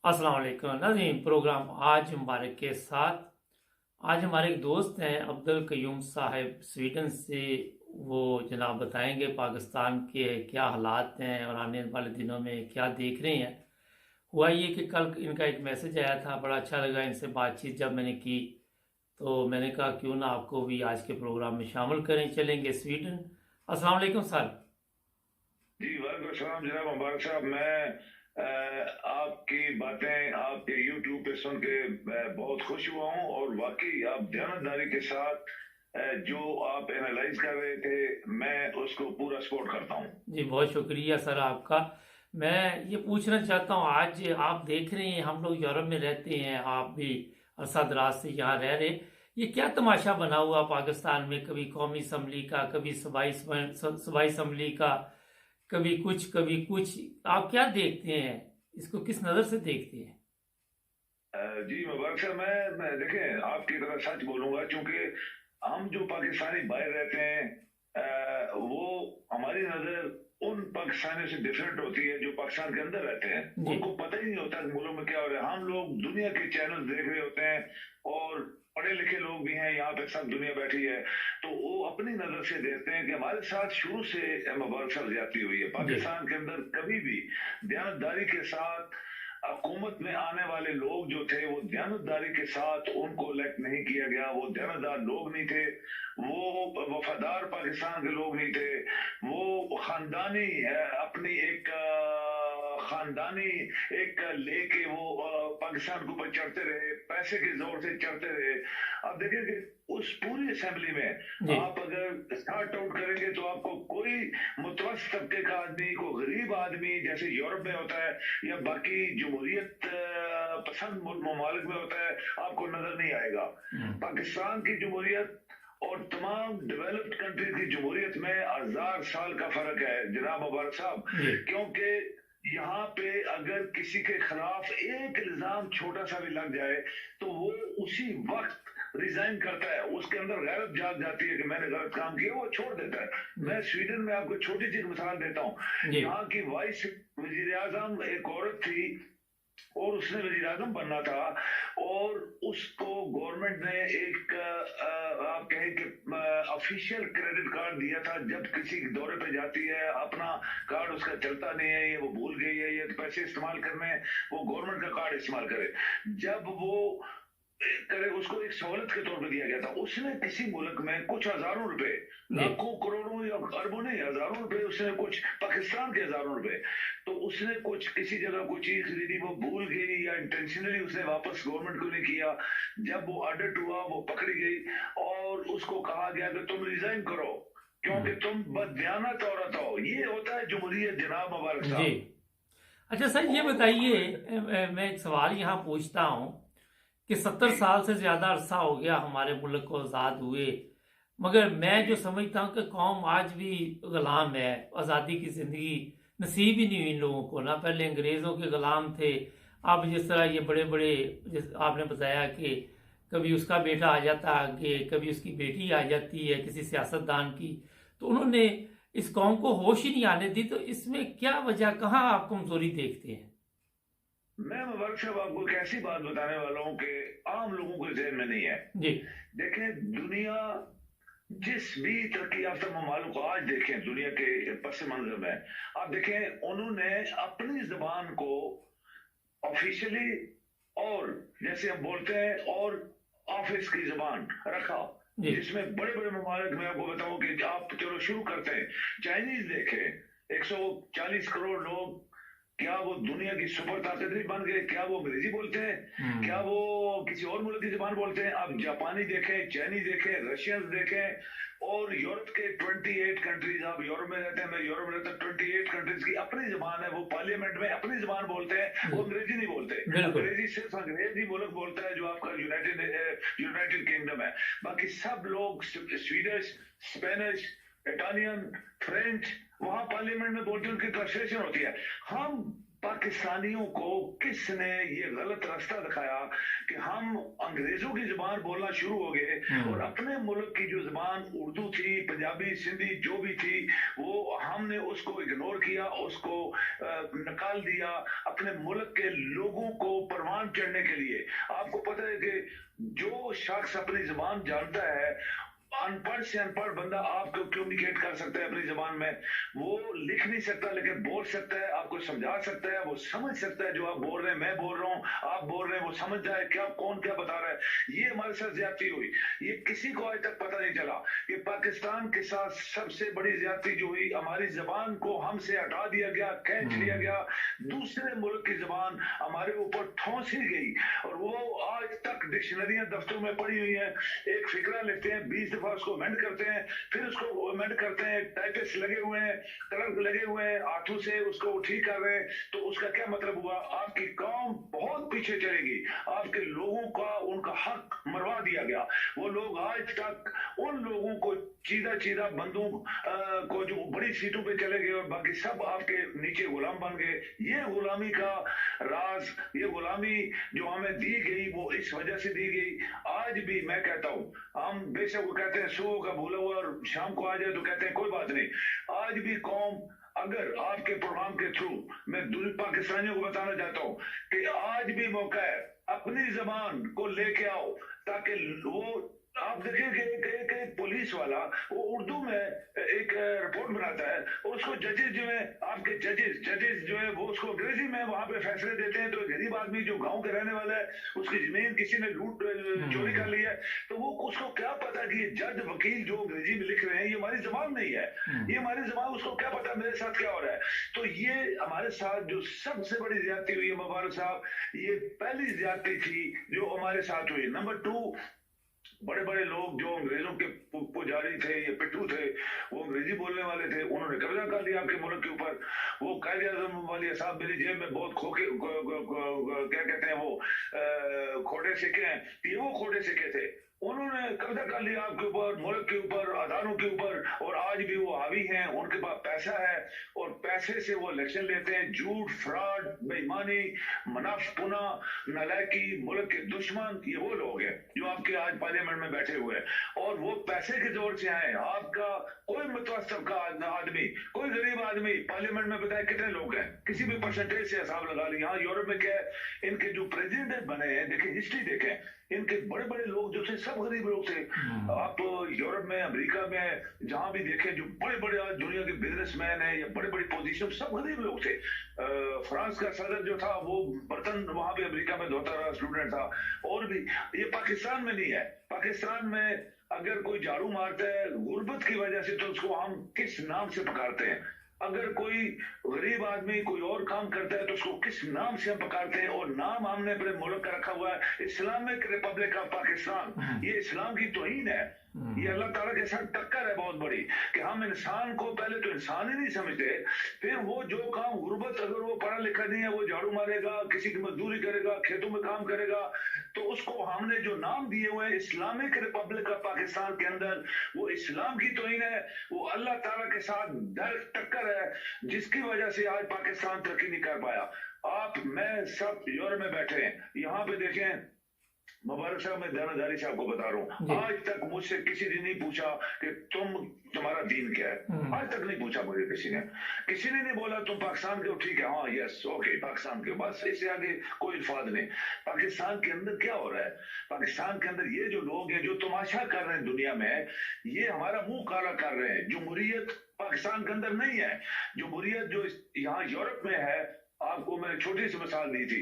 अस्सलाम वालेकुम नाज़रीन। प्रोग्राम आज मुबारक के साथ आज हमारे एक दोस्त हैं अब्दुल कयूम साहब स्वीडन से। वो जनाब बताएंगे पाकिस्तान के क्या हालात हैं और आने वाले दिनों में क्या देख रहे हैं। हुआ ये कि कल इनका एक मैसेज आया था, बड़ा अच्छा लगा इनसे बातचीत जब मैंने की, तो मैंने कहा क्यों ना आपको भी आज के प्रोग्राम में शामिल करें। चलेंगे स्वीडन। अस्सलाम वालेकुम सर। जी वालेकुम सलाम जनाब मुबारक साहब। मैं आपकी बातें आपके YouTube पे सुन के बहुत खुश हुआ हूँ और वाकई आप दयानतदारी के साथ जो आप एनालाइज कर रहे थे मैं उसको पूरा सपोर्ट करता हूँ। जी बहुत शुक्रिया सर आपका। मैं ये पूछना चाहता हूँ, आज आप देख रहे हैं हम लोग यूरोप में रहते हैं, आप भी अरसा दराज से यहाँ रह रहे, ये क्या तमाशा बना हुआ पाकिस्तान में, कभी कौमी असम्बली का, कभी सूबाई असम्बली का, कभी कुछ। आप क्या देखते हैं, इसको किस नज़र से देखते हैं? जी मुबारक साहब, मैं देखें आपकी तरह सच बोलूंगा क्योंकि हम जो पाकिस्तानी बाहर रहते हैं वो हमारी नजर उन पाकिस्तानियों से डिफरेंट होती है जो पाकिस्तान के अंदर रहते हैं। जी उनको पता ही नहीं होता कि मुल्क में क्या हो रहा है। हम लोग दुनिया के चैनल देख रहे होते हैं और पढ़े लिखे लोग भी हैं, यहाँ पे सब दुनिया बैठी है, तो वो अपनी नजर से देखते हैं कि हमारे साथ शुरू से मुबारक साहब ज्यादती हुई है। जी पाकिस्तान के अंदर कभी भी दयानतदारी के साथ हुकूमत में आने वाले लोग जो थे वो दयानतदारी के साथ उनको इलेक्ट नहीं किया गया। वो दयानतदार लोग नहीं थे, वो वफादार पाकिस्तान के लोग नहीं थे। वो खानदानी अपनी एक खानदानी एक लेके वो पाकिस्तान के ऊपर चढ़ते रहे, पैसे के जोर से चढ़ते रहे। अब देखिए कि उस पूरी असेंबली में जी आप अगर स्टार्ट आउट करेंगे तो आपको कोई मुतवस्सित तबके का आदमी, को गरीब आदमी जैसे यूरोप में होता है या बाकी जमहूरियत पसंद ममालिक में होता है, आपको नजर नहीं आएगा। हम्म, पाकिस्तान की जमहूरियत और तमाम डेवलप्ड कंट्रीज की जमहूरियत में 1000 साल का फर्क है जनाब मुबारक साहब। जी क्योंकि यहाँ पे अगर किसी के खिलाफ एक इल्जाम छोटा सा भी लग जाए तो वो उसी वक्त रिजाइन करता है। उसके अंदर गैरत जाग जाती है कि मैंने गलत काम किया, वो छोड़ देता है। जी मैं स्वीडन में आपको छोटी सी मिसाल देता हूँ। जी यहाँ की वाइस वजीर आजम एक औरत थी और उसने वजीर आजम बनना था और उसको गवर्नमेंट ने एक आप कहें कि ऑफिशियल क्रेडिट कार्ड दिया था। जब किसी दौरे पे जाती है अपना कार्ड उसका चलता नहीं है, ये वो भूल गई है, ये पैसे इस्तेमाल करने हैं, वो गवर्नमेंट का कार्ड इस्तेमाल करे। जब वो करे उसको एक सहूलत के तौर पर दिया गया था। उसने किसी मुल्क में कुछ हजारों रुपए, जी लाखों करोड़ों या अरबों नहीं, हजारों रुपए उसने कुछ, पाकिस्तान के हजारों रुपए, तो उसने कुछ किसी जगह कोई चीज खरीदी, वो भूल गई या इंटेंशनली उसने वापस गवर्नमेंट को नहीं किया। जब वो ऑडिट हुआ वो पकड़ी गई और उसको कहा गया कि तुम रिजाइन करो क्योंकि हम्म, तुम बददियानत औरत हो। ये होता है जमहूरियत जनाब मुबारक जी। साहब। अच्छा सर ये बताइए, मैं एक सवाल यहाँ पूछता हूँ कि 70 साल से ज़्यादा अरसा हो गया हमारे मुल्क को आज़ाद हुए, मगर मैं जो जी समझता हूँ कि कौम आज भी गुलाम है। आज़ादी की ज़िंदगी नसीब ही नहीं हुई इन लोगों को ना, पहले अंग्रेज़ों के गुलाम थे। अब जिस तरह ये बड़े बड़े, जिस आपने बताया कि कभी उसका बेटा आ जाता आगे, कभी उसकी बेटी आ जाती है किसी सियासतदान की, तो उन्होंने इस कौम को होश ही नहीं आने दी। तो इसमें क्या वजह, कहाँ आप कमजोरी देखते हैं? मैं मुबारक साहब आपको एक ऐसी बात बताने वाला हूं कि आम लोगों के जहन में नहीं है। जी देखें, दुनिया जिस भी तरक्की याफ्ता ममालिक को आज देखें दुनिया के पस मंजर में, आप देखें उन्होंने अपनी जबान को ऑफिशियली और जैसे हम बोलते हैं और ऑफिस की जबान रखा। जी जिसमें बड़े बड़े ममालिक में आपको बताऊं कि आप चलो शुरू करते हैं, चाइनीज देखें, 140 करोड़ लोग, क्या वो दुनिया की सुपर ताकत नहीं बन गए? क्या वो अंग्रेजी बोलते हैं? क्या हम्म वो किसी और मुल्क की जबान बोलते हैं? आप जापानी देखें, चाइनीज देखें, रशियंस देखें और यूरोप के 28 कंट्रीज, आप यूरोप में रहते हैं, मैं यूरोप में रहता हूं, 28 कंट्रीज की अपनी जबान है। वो पार्लियामेंट में अपनी जबान बोलते हैं, जी वो अंग्रेजी नहीं बोलते। बिल्कुल अंग्रेजी सिर्फ अंग्रेजी मुल्क बोलता है जो आपका यूनाइटेड किंगडम है। बाकी सब लोग स्वीडिश, स्पेनिश, इटालियन, फ्रेंच वहां पार्लियामेंट में बोलते हैं, उनकी ट्रांसलेशन होती है। हम पाकिस्तानियों को किसने ये गलत रास्ता दिखाया कि हम अंग्रेजों की जुबान बोलना शुरू हो गए और अपने मुल्क की जो जुबान उर्दू थी, पंजाबी, सिंधी जो भी थी, वो हमने उसको इग्नोर किया, उसको निकाल दिया अपने मुल्क के लोगों को परवान चढ़ने के लिए। आपको पता है कि जो शख्स अपनी जुबान जानता है, अनपढ़ से अनपढ़ बंदा आपको कम्युनिकेट कर सकता है अपनी जबान में। वो लिख नहीं सकता लेकिन बोल सकता है, आपको समझा सकता है, वो समझ सकता है जो आप बोल रहे हैं, मैं बोल रहा हूँ, आप बोल रहे हैं, वो समझ जाए क्या कौन क्या बता रहा है। ये हमारे साथ ज्यादती हुई, ये किसी को आज तक पता नहीं चला कि पाकिस्तान के साथ सबसे बड़ी ज्यादती जो हुई, हमारी जबान को हमसे हटा दिया गया, खींच लिया गया, दूसरे मुल्क की जबान हमारे ऊपर ठोंसी गई और वो आज तक डिक्शनरियां दफ्तरों में पड़ी हुई हैं। एक फिक्रा लेते हैं, 20 दफा उसको अमेंड करते हैं, फिर उसको अमेंड करते हैं, टाइपिस्ट लगे हुए हैं, क्लर्क लगे हुए हैं, हाथों से उसको ठीक कर रहे हैं। तो उसका क्या मतलब हुआ? आपकी कौम बहुत पीछे चलेगी, आपके लोगों का उनका हक मरवा दिया गया। वो लोग आज तक उन लोगों को चीदा चीदा बंदूक को जो बड़ी सीटों पे चले गए और बाकी सब आपके नीचे गुलाम बन गए। ये गुलामी का राज, ये गुलामी जो हमें दी गई वो इस वजह से दी गई। आज भी मैं कहता हूं, हम बेशक वो कहते हैं सुबह का भूला हुआ और शाम को आ जाए तो कहते हैं कोई बात नहीं। आज भी कौम, अगर आपके प्रोग्राम के थ्रू मैं दूसरे पाकिस्तानियों को बताना चाहता हूं कि आज भी मौका है, अपनी जबान को लेके आओ ताकि वो, आप देखेंगे कि पुलिस वाला वो उर्दू में एक रिपोर्ट बनाता है और उसको जजेस जो है, आपके जजेस जो है वो उसको अंग्रेजी में वहां पे फैसले देते हैं। तो गरीब आदमी जो गांव के रहने वाला है, उसकी जमीन किसी ने लूट चोरी कर ली है, तो वो उसको क्या पता कि ये जज वकील जो अंग्रेजी में लिख रहे हैं ये हमारी जबान नहीं है, ये हमारी जबान, उसको क्या पता मेरे साथ क्या हो रहा है। तो ये हमारे साथ जो सबसे बड़ी ज्यादती हुई है मुबारक साहब, ये पहली ज्यादती थी जो हमारे साथ हुई। नंबर 2, बड़े बड़े लोग जो अंग्रेजों के पुजारी थे, ये पिट्ठू थे, वो अंग्रेजी बोलने वाले थे, उन्होंने कब्जा कर लिया आपके मुल्क के ऊपर। वो कायदे आजम वाले साहब मेरी जेब में बहुत खोके क्या कहते हैं वो खोटे सिक्के हैं, ये वो खोटे सिक्के थे। उन्होंने कब्जा कर लिया आपके ऊपर, मुल्क के ऊपर, अदानों के ऊपर, और आज भी वो हावी हैं, उनके पास पैसा है और पैसे से वो इलेक्शन लेते हैं। झूठ, फ्रॉड, बेईमानी, मुनाफिकुना, नालायकी, मुल्क के दुश्मन, ये वो लोग हैं जो आपके आज पार्लियामेंट में बैठे हुए हैं और वो पैसे के जोर से आए। आपका कोई मुतवस्सित का आदमी, कोई गरीब आदमी पार्लियामेंट में बताए कितने लोग हैं, किसी भी परसेंटेज से हिसाब लगा लिया। यहाँ यूरोप में क्या है, इनके जो प्रेसिडेंट बने हैं, देखें हिस्ट्री देखें, इनके बड़े बड़े लोग जो थे सब गरीब लोग थे। आप यूरोप में, अमेरिका में जहां भी देखें, जो बड़े बड़े आज दुनिया के बिजनेसमैन हैं या बड़े बड़े पोजीशन, सब गरीब लोग थे। फ्रांस का सदर जो था वो बर्तन वहां पे अमेरिका में धोता रहा, स्टूडेंट था। और भी ये पाकिस्तान में नहीं है। पाकिस्तान में अगर कोई झाड़ू मारता है गुर्बत की वजह से तो उसको हम किस नाम से पुकारते हैं? अगर कोई गरीब आदमी कोई और काम करता है तो उसको किस नाम से हम पुकारते हैं? और नाम हमने अपने मुल्क का रखा हुआ है इस्लामिक रिपब्लिक ऑफ पाकिस्तान। ये इस्लाम की तौहीन है, ये अल्लाह ताला के साथ टक्कर है बहुत बड़ी कि हम इंसान को पहले तो इंसान ही नहीं समझते, फिर वो जो काम गुर्बत, अगर वो पढ़ा लिखा नहीं है, वो झाड़ू मारेगा, किसी की मजदूरी करेगा, खेतों में काम करेगा, तो उसको हमने जो नाम दिए हुए हैं इस्लामिक रिपब्लिक ऑफ पाकिस्तान के अंदर, वो इस्लाम की तौहीन है, वो अल्लाह ताला के साथ डायरेक्ट टक्कर है, जिसकी वजह से आज पाकिस्तान तरक्की नहीं कर पाया। आप, मैं, सब यूरोप में बैठे हैं, यहाँ पे देखें मुबारक साहब, मैं दानादारी से आपको बता रहा हूँ, आज तक मुझसे किसी ने नहीं पूछा कि तुम्हारा दीन क्या है। आज तक नहीं पूछा मुझे किसी ने नहीं बोला तुम पाकिस्तान के हो, ठीक है, हाँ यस ओके पाकिस्तान के, बस इससे आगे कोई अल्फाज नहीं। पाकिस्तान के अंदर क्या हो रहा है? पाकिस्तान के अंदर ये जो लोग हैं जो तमाशा कर रहे हैं दुनिया में, ये हमारा मुंह काला कर रहे हैं। जमहूरियत पाकिस्तान के अंदर नहीं है। जमहूरियत जो यहाँ यूरोप में है, आपको मैंने छोटी सी मिसाल दी थी,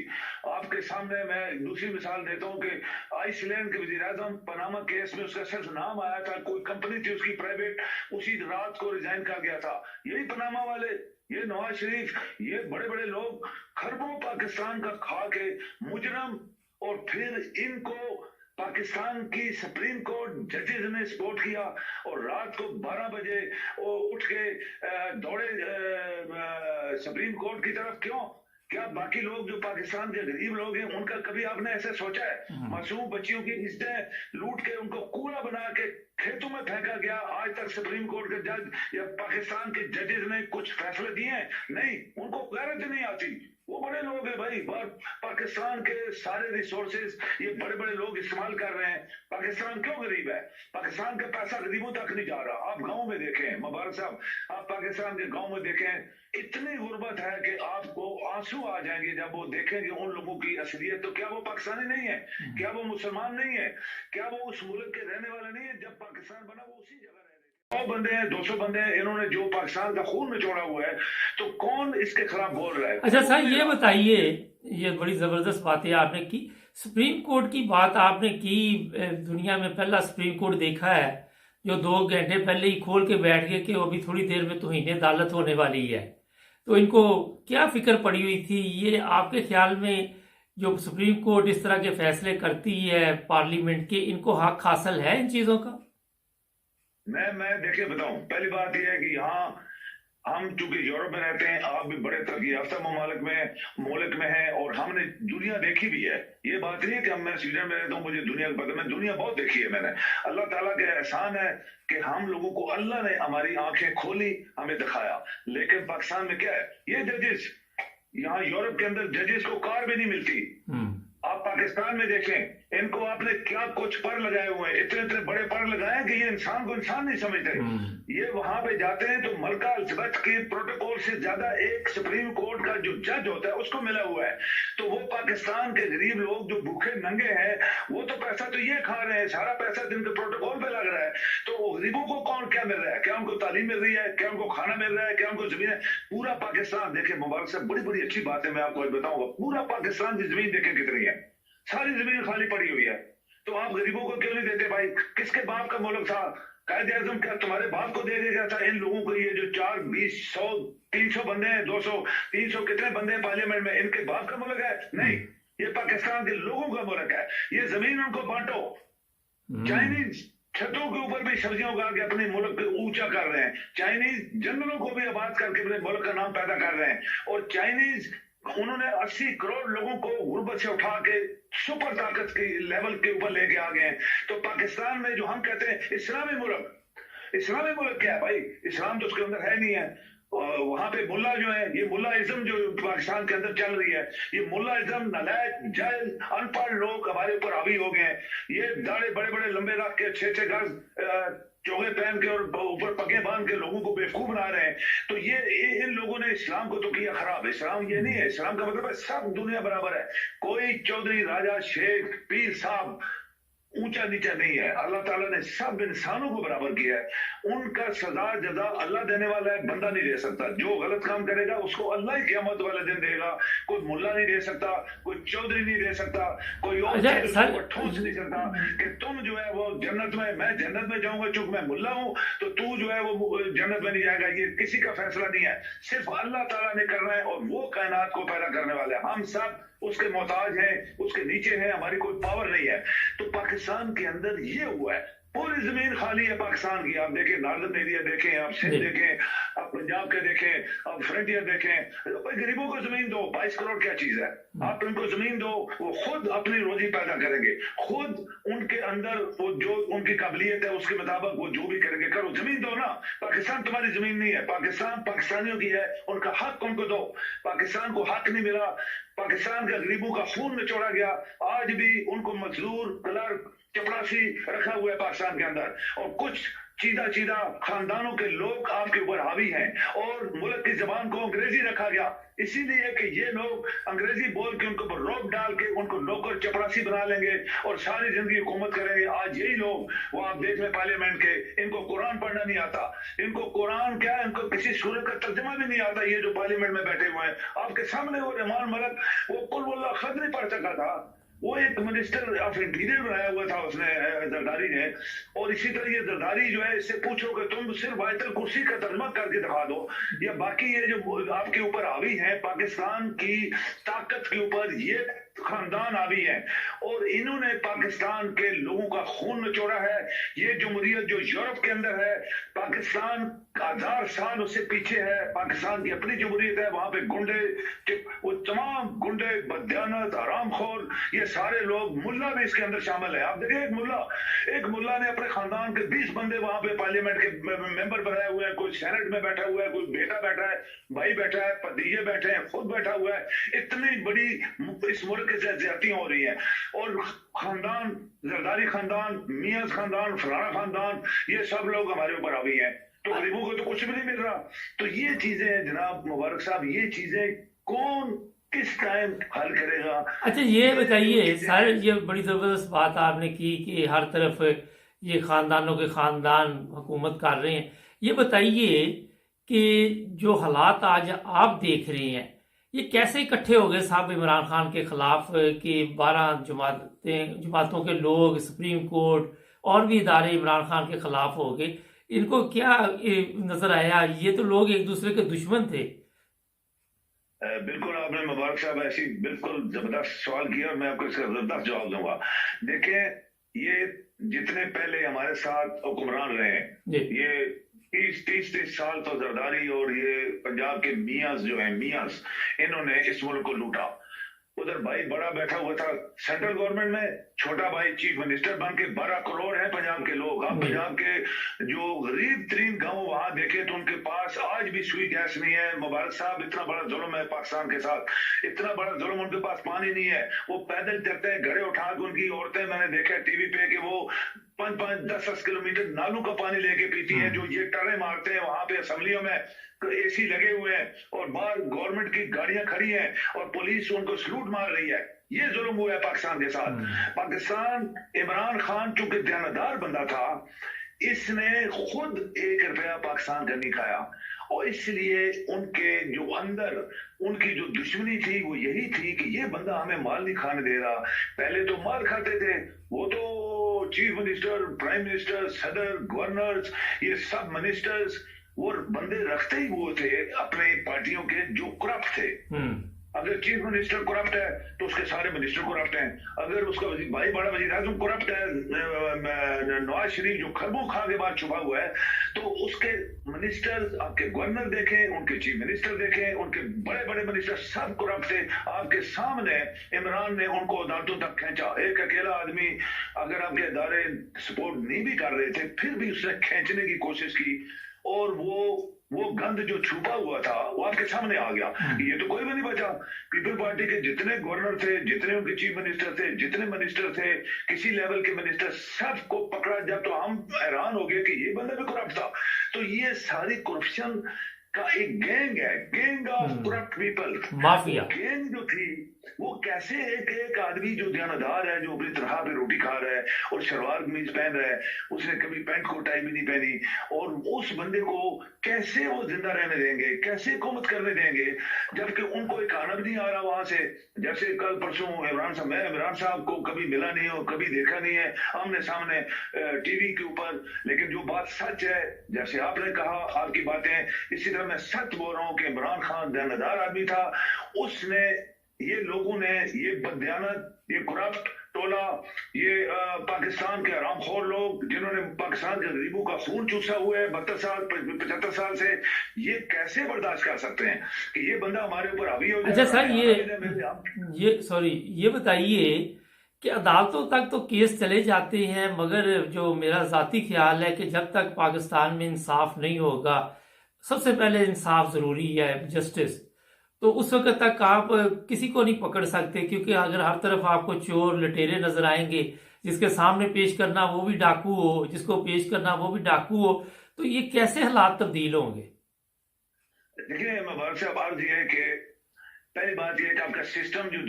आपके सामने मैं दूसरी मिसाल देता हूं कि आइसलैंड के वजीर आजम पनामा केस में उसका सिर्फ नाम आया था, कोई कंपनी थी उसकी प्राइवेट, उसी रात को रिजाइन कर गया था। यही पनामा वाले, ये नवाज शरीफ, ये बड़े बड़े लोग खरबों पाकिस्तान का खा के मुजरम, और फिर इनको पाकिस्तान की सुप्रीम कोर्ट जजेस ने सपोर्ट किया और रात को 12 बजे वो उठ के दौड़े सुप्रीम कोर्ट की तरफ। क्यों? क्या बाकी लोग जो पाकिस्तान के गरीब लोग हैं उनका कभी आपने ऐसा सोचा है? मासूम बच्चियों की इज्जतें लूट के उनको कूड़ा बना के खेतों में फेंका गया। आज तक सुप्रीम कोर्ट के जज या पाकिस्तान के जजेस ने कुछ फैसले दिए हैं? नहीं, उनको गैरत नहीं आती। वो बड़े लोग हैं भाई, पाकिस्तान के सारे रिसोर्सेज ये बड़े बड़े लोग इस्तेमाल कर रहे हैं। पाकिस्तान क्यों गरीब है? पाकिस्तान का पैसा गरीबों तक नहीं जा रहा। आप गांव में देखें मुबारक साहब, आप पाकिस्तान के गांव में देखें, इतनी गुर्बत है कि आपको आंसू आ जाएंगे जब वो देखेंगे उन लोगों की असलियत। तो क्या वो पाकिस्तानी नहीं है? क्या वो मुसलमान नहीं है? क्या वो उस मुल्क के रहने वाले नहीं है? जब पाकिस्तान बना वो उसी जगह रह रहे थे। 100 बंदे हैं, 200 बंदे हैं, इन्होंने जो पाकिस्तान का खून निचोड़ा हुआ है, तो कौन इसके खिलाफ बोल रहा है? अच्छा सर, ये बताइए, ये बड़ी जबरदस्त बातें आपने की, सुप्रीम कोर्ट की बात आपने की। दुनिया में पहला सुप्रीम कोर्ट देखा है जो 2 घंटे पहले ही खोल के बैठ गए कि वो अभी थोड़ी देर में तौहीन अदालत होने वाली है। तो इनको क्या फिक्र पड़ी हुई थी? ये आपके ख्याल में जो सुप्रीम कोर्ट इस तरह के फैसले करती है पार्लियामेंट के, इनको हक हासिल है इन चीजों का? मैं देखिए बताऊं, पहली बात यह है कि यहाँ हम चूंकि यूरोप में रहते हैं, आप भी बड़े तरक्की याफ्ता मुल्क में हैं, और हमने दुनिया देखी भी है। ये बात नहीं है कि मैं स्वीडन में रहता हूँ मुझे दुनिया का पता, मैं दुनिया बहुत देखी है मैंने। अल्लाह ताला के एहसान है कि हम लोगों को अल्लाह ने हमारी आंखें खोली, हमें दिखाया। लेकिन पाकिस्तान में क्या है, ये जजेस, यहाँ यूरोप के अंदर जजेस को कार भी नहीं मिलती। आप पाकिस्तान में देखें, इनको आपने क्या कुछ पर लगाए हुए हैं, इतने इतने बड़े पर लगाए हैं कि ये इंसान को इंसान नहीं समझते। ये वहां पे जाते हैं तो मलका एलिजाबेथ के प्रोटोकॉल से ज्यादा एक सुप्रीम कोर्ट का जो जज होता है उसको मिला हुआ है। तो वो पाकिस्तान के गरीब लोग जो भूखे नंगे हैं, वो तो पैसा तो ये खा रहे हैं, सारा पैसा जिनके प्रोटोकॉल पे लग रहा है। तो गरीबों को कौन क्या मिल रहा है? क्या उनको तालीम मिल रही है? क्या उनको खाना मिल रहा है? क्या उनको जमीन? पूरा पाकिस्तान देखे मुबारक से, बड़ी बड़ी अच्छी बात है, मैं आपको बताऊंगा। पूरा पाकिस्तान की जमीन देखे कितनी है, सारी जमीन खाली पड़ी हुई है। तो आप गरीबों को क्यों नहीं देते भाई? किसके बाप का मुल्क था? कायदे आजम क्या तुम्हारे बाप को दे दिया था इन लोगों को? ये जो 4, 20, 100, 300 बंदे हैं, 200, 300 कितने बंदे हैं पार्लियामेंट में, इनके बाप का मुल्क है? नहीं, ये पाकिस्तान के लोगों का मुल्क है। ये जमीन उनको बांटो। चाइनीज छतों के ऊपर भी सब्जियां उगा के अपने मुल्क को ऊंचा कर रहे हैं। चाइनीज जंगलों को भी आबाद करके अपने मुल्क का नाम पैदा कर रहे हैं। और चाइनीज, उन्होंने 80 करोड़ लोगों को गुर्बत से उठा के सुपर ताकत के लेवल के ऊपर लेके आ गए हैं। तो पाकिस्तान में जो हम कहते हैं इस्लामी मुल्क, इस्लामी मुल्क क्या है भाई? इस्लाम तो उसके अंदर है नहीं है। वहां पे मुल्ला जो है, ये मुल्लाइज्म जो पाकिस्तान के अंदर चल रही है, ये मुल्लाइज्म, नालायक, जाहिल, अनपढ़ लोग हमारे ऊपर हावी हो गए हैं। ये दाढ़े बड़े बड़े लंबे रख के 6-6 गज चोगे पहन के और ऊपर पगे बांध के लोगों को बेवकूफ बना रहे हैं। तो ये इन लोगों ने इस्लाम को तो किया खराब। इस्लाम ये नहीं है, इस्लाम का मतलब है सब दुनिया बराबर है। कोई चौधरी, राजा, शेख, पीर साहब ऊंचा नीचा नहीं है। अल्लाह ताला ने सब इंसानों को बराबर किया है। उनका सजा जजा अल्लाह देने वाला है, बंदा नहीं दे सकता। जो गलत काम करेगा उसको अल्लाह ही क़यामत वाले दिन देगा। कोई मुल्ला नहीं दे सकता, कोई चौधरी नहीं दे सकता, कोई और ठोस नहीं सकता कि तुम जो है वो जन्नत में, मैं जन्नत में जाऊंगा चूंकि मैं मुल्ला हूं, तो तू जो है वो जन्नत में नहीं जाएगा। ये किसी का फैसला नहीं है, सिर्फ अल्लाह ताला ने करना है। और वो कायनात को पैदा करने वाला है, हम सब उसके मोहताज हैं, उसके नीचे हैं, हमारी कोई पावर नहीं है। तो पाकिस्तान के अंदर ये हुआ है, पूरी जमीन खाली है पाकिस्तान की। आप देखें, नॉर्दर्न एरिया देखें, आप सिंध देखें, आप पंजाब के देखें, आप फ्रंटियर देखें। गरीबों को जमीन दो, 22 करोड़ क्या चीज है? आप उनको जमीन दो, वो खुद अपनी रोजी पैदा करेंगे, खुद उनके अंदर वो जो उनकी काबिलियत है उसके मुताबिक वो जो भी करेंगे। करो, जमीन दो ना। पाकिस्तान तुम्हारी जमीन नहीं है, पाकिस्तान पाकिस्तानियों की है, उनका हक उनको दो। पाकिस्तान को हक नहीं मिला, पाकिस्तान का गरीबों का खून निचोड़ा गया। आज भी उनको मजदूर, क्लर्क, चपरासी रखा हुआ है पाकिस्तान के अंदर। और कुछ चीदा चीदा खानदानों के लोग आपके ऊपर हावी हैं, और मुल्क की जबान को अंग्रेजी रखा गया इसीलिए कि ये लोग अंग्रेजी बोल के उनको रोक डाल के उनको नौकर चपरासी बना लेंगे और सारी जिंदगी हुकूमत करेंगे। आज यही लोग, वो आप देख लें पार्लियामेंट के, इनको कुरान पढ़ना नहीं आता। इनको कुरान क्या, इनको किसी सूरत का तर्जुमा भी नहीं आता। ये जो पार्लियामेंट में बैठे हुए हैं आपके सामने, वो रहमान मलक, वो कुल वल्लाह खत नहीं पढ़ सका था। वो एक मिनिस्टर ऑफ इंटीरियर बनाया हुआ था उसने, जरदारी ने। और इसी तरह ये जरदारी जो है, इससे पूछो कि तुम सिर्फ आयतल कुर्सी का तर्जुमा करके दिखा दो, या बाकी ये जो आपके ऊपर हावी है पाकिस्तान की ताकत के ऊपर, ये खानदान आवी हैं और इन्होंने पाकिस्तान के लोगों का खून निचोड़ा है। ये जमहूरियत जो यूरोप के अंदर है, पाकिस्तान 1000 साल उससे पीछे है। पाकिस्तान की अपनी जमहूरियत है, वहां पे गुंडे, वो तमाम गुंडे, बदयानत, हरामखोर, ये सारे लोग, मुल्ला भी इसके अंदर शामिल है। आप देखिए एक मुल्ला ने अपने खानदान के 20 बंदे वहां पे पार्लियामेंट के मेंबर बनाए हुए हैं। कोई सेनेट में बैठा हुआ है, कोई बेटा बैठा है, भाई बैठा है, भतीजे बैठे हैं, खुद बैठा हुआ है। इतनी बड़ी इस मुल्क के साथ ज्यादतियां हो रही हैं और खानदान, जरदारी खानदान, मियां खानदान, फलाना खानदान, ये सब लोग हमारे ऊपर हावी हैं। तो गरीबों को तो कुछ भी नहीं मिल रहा। तो ये चीजें जनाब मुबारक साहब, ये चीजें कौन किस टाइम हल करेगा? अच्छा ये बताइए सर, ये बड़ी ज़बरदस्त बात आपने की कि हर तरफ ये ख़ानदानों के ख़ानदान हुकूमत कर रहे हैं। ये बताइए कि जो हालात आज आप देख रहे हैं ये कैसे इकट्ठे हो गए साहब इमरान खान के ख़िलाफ़ कि 12 जमातों के लोग, सुप्रीम कोर्ट और भी इदारे इमरान खान के ख़िलाफ़ हो गए। इनको क्या नज़र आया? ये तो लोग एक दूसरे के दुश्मन थे। बिल्कुल, आपने मुबारक साहब ऐसी बिल्कुल जबरदस्त सवाल किया और मैं आपको इसका जबरदस्त जवाब दूंगा। देखें, ये जितने पहले हमारे साथ हुक्मरान रहे हैं, ये 30 साल तो जरदारी और ये पंजाब के मियाज जो है, मियाज, इन्होंने इस मुल्क को लूटा। उधर भाई बड़ा बैठा हुआ था सेंट्रल गवर्नमेंट में, छोटा भाई चीफ मिनिस्टर बन के, 12 करोड़ है पंजाब के लोग। आप पंजाब के जो गरीब तरीन गांव वहां देखे तो उनके पास आज भी सुई गैस नहीं है। मुबारक साहब, इतना बड़ा जुल्म है पाकिस्तान के साथ, इतना बड़ा जुल्म, उनके पास पानी नहीं है। वो पैदल चलते हैं, घड़े उठा के, उनकी औरतें मैंने देखा टीवी पे कि वो 5-5, 10-10 किलोमीटर नालों का पानी लेके पीती है। जो ये टर्रे मारते हैं वहां पे असेंबलियों में, एसी लगे हुए हैं और बाहर गवर्नमेंट की गाड़ियां खड़ी हैं और पुलिस उनको सलूट मार रही है। ये जुल्म हुआ है पाकिस्तान के साथ। पाकिस्तान, इमरान खान चूंकि दयानतदार बंदा था, इसने खुद 1 रुपया पाकिस्तान का नहीं खाया और इसलिए उनके जो अंदर उनकी जो दुश्मनी थी वो यही थी कि ये बंदा हमें माल नहीं खाने दे रहा। पहले तो माल खाते थे, वो तो चीफ मिनिस्टर, प्राइम मिनिस्टर, सदर, गवर्नर्स, ये सब मिनिस्टर्स, वो बंदे रखते ही वो थे अपने पार्टियों के जो करप्ट थे। अगर चीफ मिनिस्टर करप्ट है तो उसके सारे मिनिस्टर करप्ट हैं। अगर उसका भाई बड़ा वजीर आजम करप्ट है, नवाज शरीफ जो खरबों खा के बाद छुपा हुआ है, तो उसके मिनिस्टर, आपके गवर्नर देखें, उनके चीफ मिनिस्टर देखें, उनके बड़े बड़े मिनिस्टर सब करप्ट थे। आपके सामने इमरान ने उनको अदालतों तक खींचा। एक अकेला आदमी, अगर आपके इदारे सपोर्ट नहीं भी कर रहे थे, फिर भी उसने खींचने की कोशिश की और वो गंद जो छुपा हुआ था वो आपके सामने आ गया। ये तो कोई भी नहीं बचा। पीपल पार्टी के जितने गवर्नर थे, जितने उनके चीफ मिनिस्टर थे, जितने मिनिस्टर थे, किसी लेवल के मिनिस्टर, सबको पकड़ा। जब तो हम हैरान हो गए कि ये बंदा भी करप्ट था। तो ये सारी करप्शन का एक गैंग है, gang of corrupt people, mafia. Gang जो थी वो कैसे एक आदमी जो दयानतदार है, जो अपनी तरह पे रोटी खा रहा है और शलवार कमीज पहन रहा है, उसने कभी पैंट कोट टाई भी नहीं पहनी, और उस बंदे को कैसे वो जिंदा रहने देंगे, कैसे हुकूमत करने देंगे, जबकि उनको एक आना भी नहीं आ रहा वहां से। जैसे कल परसों मैं इमरान साहब को कभी मिला नहीं हो, कभी देखा नहीं है आमने सामने टीवी के ऊपर, लेकिन जो बात सच है, जैसे आपने कहा, आपकी बातें, इसी तरह मैं सच बोल रहा हूँ कि इमरान खान दयानतदार आदमी था। उसने, ये लोगों ने, ये बदयानत, ये करप्ट टोला, ये पाकिस्तान के हरामखोर लोग जिन्होंने पाकिस्तान के गरीबों का खून चूसा हुआ है 72 साल 75 साल से, ये कैसे बर्दाश्त कर सकते हैं कि ये बंदा हमारे ऊपर हावी हो जाए? अच्छा सर, ये बताइए कि अदालतों तक तो केस चले जाते हैं, मगर जो मेरा ज़ाती ख्याल है कि जब तक पाकिस्तान में इंसाफ नहीं होगा, सबसे पहले इंसाफ ज़रूरी है, जस्टिस, तो उस वक्त तक आप किसी को नहीं पकड़ सकते, क्योंकि अगर हर तरफ आपको चोर लटेरे नजर आएंगे, जिसके सामने पेश करना वो भी डाकू हो, जिसको पेश करना वो भी डाकू हो, तो ये कैसे हालात तब्दील होंगे? देखिए, मुबारक साहब, अर्ज ये है कि पहली बात यह है कि आपका सिस्टम, जो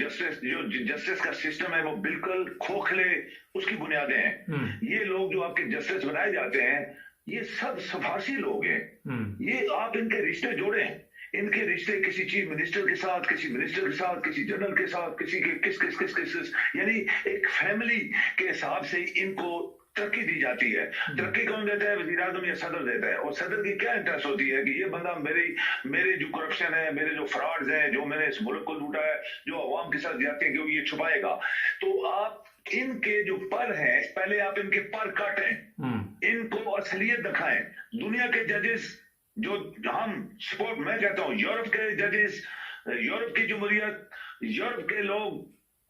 जस्टिस का सिस्टम है, वो बिल्कुल खोखले उसकी बुनियादें हैं। ये लोग जो आपके जस्टिस बनाए जाते हैं, ये सब सफारसी लोग हैं। ये आप इनके रिश्ते जोड़े हैं, इनके रिश्ते किसी चीफ मिनिस्टर के साथ, किसी मिनिस्टर के साथ, किसी जनरल के साथ, किसी के किस, यानी एक फैमिली के हिसाब से इनको तरक्की दी जाती है। तरक्की कौन देता है? वजीर आजम या सदर देता है। और सदर की क्या इंटरेस्ट होती है कि ये बंदा मेरे जो करप्शन है, मेरे जो फ्रॉड्स हैं, जो मैंने इस मुल्क को लूटा है, जो अवाम के साथ जाते हैं, क्योंकि ये छुपाएगा। तो आप इनके जो पर हैं, पहले आप इनके पर काटें, इनको असलियत दिखाएं। दुनिया के जजेस जो हम सपोर्ट, मैं कहता हूं यूरोप के जजेस, यूरोप की जमहूरियत, यूरोप के लोग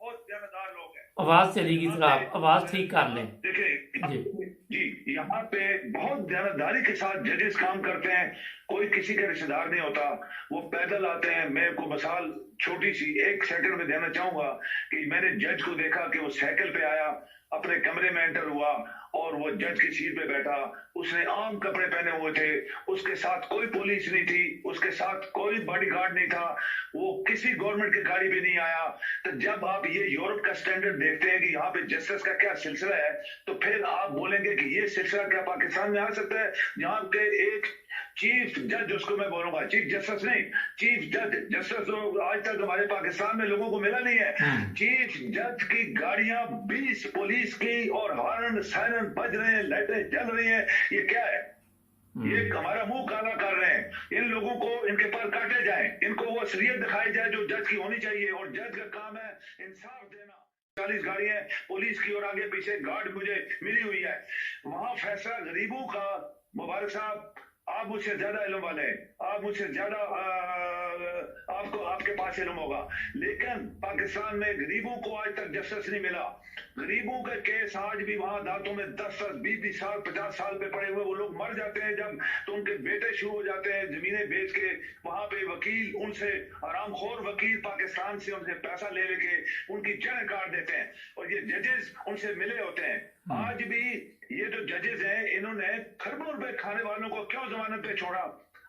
बहुत ज्यादादार लोग हैं। आवाज चलेगी जरा, आप आवाज ठीक कर लें। देखिए जी, यहाँ पे बहुत ध्यानदारी के साथ जजेस काम करते हैं। कोई किसी का रिश्तेदार नहीं होता, वो पैदल आते हैं। मैं को मिसाल छोटी सी 1 सेकंड में देना चाहूंगा कि मैंने जज को देखा कि वो साइकिल पे आया, अपने कमरे में एंटर हुआ और वो जज की सीट पे बैठा। उसने आम कपड़े पहने हुए थे, उसके साथ कोई पुलिस नहीं थी, उसके साथ कोई बॉडीगार्ड नहीं था, वो किसी गवर्नमेंट की गाड़ी पे नहीं आया। तो जब आप ये यूरोप का स्टैंडर्ड देखते हैं कि यहाँ पे जस्टिस का क्या सिलसिला है, तो फिर आप बोलेंगे कि ये सिलसिला क्या पाकिस्तान में आ सकता है, जहाँ के एक चीफ जज, उसको मैं बोलूंगा चीफ जस्टिस नहीं, चीफ जज, जस्टिस तो आज तक हमारे पाकिस्तान में लोगों को मिला नहीं है। चीफ जज की गाड़ियां 20 पुलिस की और हॉर्न सायरन बज रहे हैं, लाइटें जल रही हैं। ये क्या है? ये हमारा मुंह काला कर रहे हैं। इन लोगों को इनके पर काटे जाए, इनको वो असलियत दिखाई जाए जो जज की होनी चाहिए। और जज का काम है इंसाफ देना। 40 गाड़ियां पुलिस की और आगे पीछे गार्ड मुझे मिली हुई है। वहां फैसला गरीबों का, मुबारक साहब आप मुझसे ज्यादा इल्म वाले हैं, आप मुझसे ज्यादा आपको आपके पास इल्म होगा, लेकिन पाकिस्तान में गरीबों को आज तक जस्टिस नहीं मिला। गरीबों के केस आज भी वहां दांतों में 10-10, 20-20 साल, 50 साल पे पड़े हुए वो लोग मर जाते हैं जब, तो उनके बेटे शुरू हो जाते हैं जमीनें बेच के। वहां पे वकील उनसे, आरामखोर वकील पाकिस्तान से उनसे पैसा ले लेके उनकी जड़ काट देते हैं, और ये जजेस उनसे मिले होते हैं। आज भी ये जो जजेस हैं, इन्होंने खरबों रुपए खाने वालों को क्यों जमानत पे छोड़ा?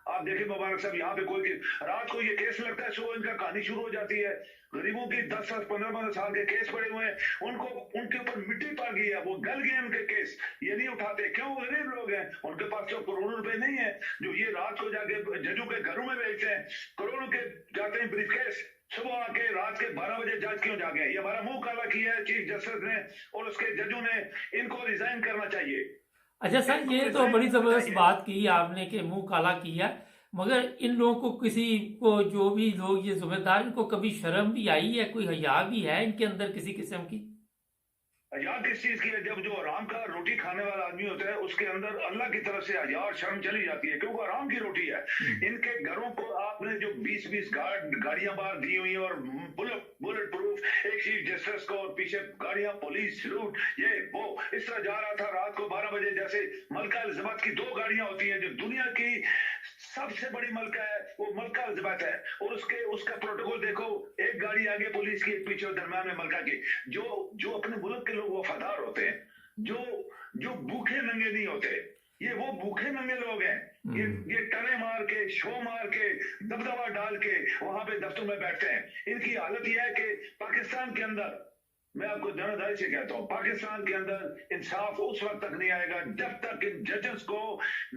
आप देखिए मुबारक साहब, यहाँ पे कोई रात को ये केस लगता है, सुबह इनका कहानी शुरू हो जाती है। गरीबों की 10-10, 15-15 साल के केस पड़े हुए हैं, उनको उनके ऊपर मिट्टी पड़ गई है, वो गल गए उनके केस, ये नहीं उठाते। क्यों? गरीब लोग हैं, उनके पास तो करोड़ों रुपए नहीं है जो ये रात को जाके जजों के घरों में बेचते हैं। करोड़ों के जाते हैं ब्रीफकेस, सुबह आके रात के 12 बजे जज क्यों जागे? ये हमारा मुंह काला किया है चीफ जस्टिस ने और उसके जजों ने। इनको रिजाइन करना चाहिए। अच्छा सर, ये तो बड़ी जबरदस्त बात की आपने कि मुंह काला किया, मगर इन लोगों को, किसी को, जो भी लोग ये जिम्मेदार, इनको कभी शर्म भी आई है? कोई हया भी है इनके अंदर किसी किस्म की? हया किस चीज की है? जब जो आराम का रोटी खाने वाला आदमी होता है उसके अंदर अल्लाह की तरफ से हया और शर्म चली जाती है, क्योंकि आराम की रोटी है। इनके घरों को आपने जो 20-20 गाड़ियां बाहर दी हुई और बुलेट प्रूफ, एक चीफ जस्टिस को और पीछे गाड़ियां, पुलिस लूट, ये वो, इस तरह जा रहा था रात को 12 बजे। जैसे मलका एलिजाबेथ की 2 गाड़ियां होती हैं, जो दुनिया की सबसे बड़ी मलका है, वो मलका एलिजाबेथ है, और उसका प्रोटोकॉल देखो, एक गाड़ी आगे पुलिस की, एक पीछे और दरम्यान में मलका की। जो अपने मुल्क के लोग वफादार होते हैं, जो भूखे नंगे नहीं होते, ये वो भूखे नंगे लोग हैं। ये टरे मार के, शो मार के, दबदबा डाल के वहां पे दफ्तर में बैठते हैं। इनकी हालत यह है कि पाकिस्तान के अंदर, मैं आपको ज़िम्मेदारी से कहता हूं, पाकिस्तान के अंदर इंसाफ उस वक्त तक नहीं आएगा जब तक इन जजेस को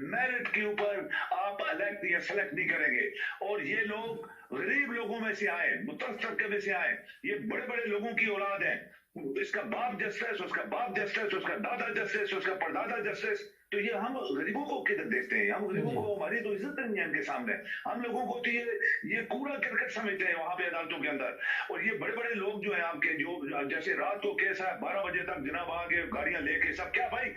मेरिट के ऊपर आप इलेक्ट या सेलेक्ट नहीं करेंगे। और ये लोग गरीब लोगों में से आए, मुतवस्सित तबके में से आए, ये बड़े बड़े लोगों की औलाद है। इसका बाप जस्टिस, उसका बाप जस्टिस, उसका दादा जस्टिस, उसका परदादा जस्टिस। तो ये हम गरीबों को किधर देखते हैं? हम गरीबों को, हमारी तो इज्जत नहीं है इनके सामने। हम लोगों को तो ये कूड़ा क्रिकेट समझते हैं वहां पे अदालतों के अंदर। और ये बड़े बड़े लोग जो है आपके, जो जैसे रात को केस है 12 बजे तक जनाब आगे गाड़ियां लेके सब, क्या भाई,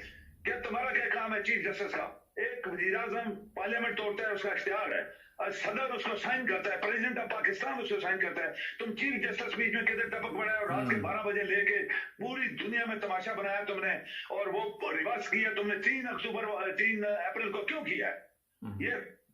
क्या तुम्हारा क्या काम है चीफ जस्टिस का? एक वजीर आजम पार्लियामेंट तोड़ता है, उसका इख्तियार है, सदर उसको साइन करता है, प्रेसिडेंट ऑफ पाकिस्तान उसको साइन करता है। तुम चीफ जस्टिस बीच में किधर टपक पड़ा है? और रात के 12 बजे लेके पूरी दुनिया में तमाशा बनाया तुमने, और वो रिवर्स किया तुमने 3 अप्रैल को क्यों किया?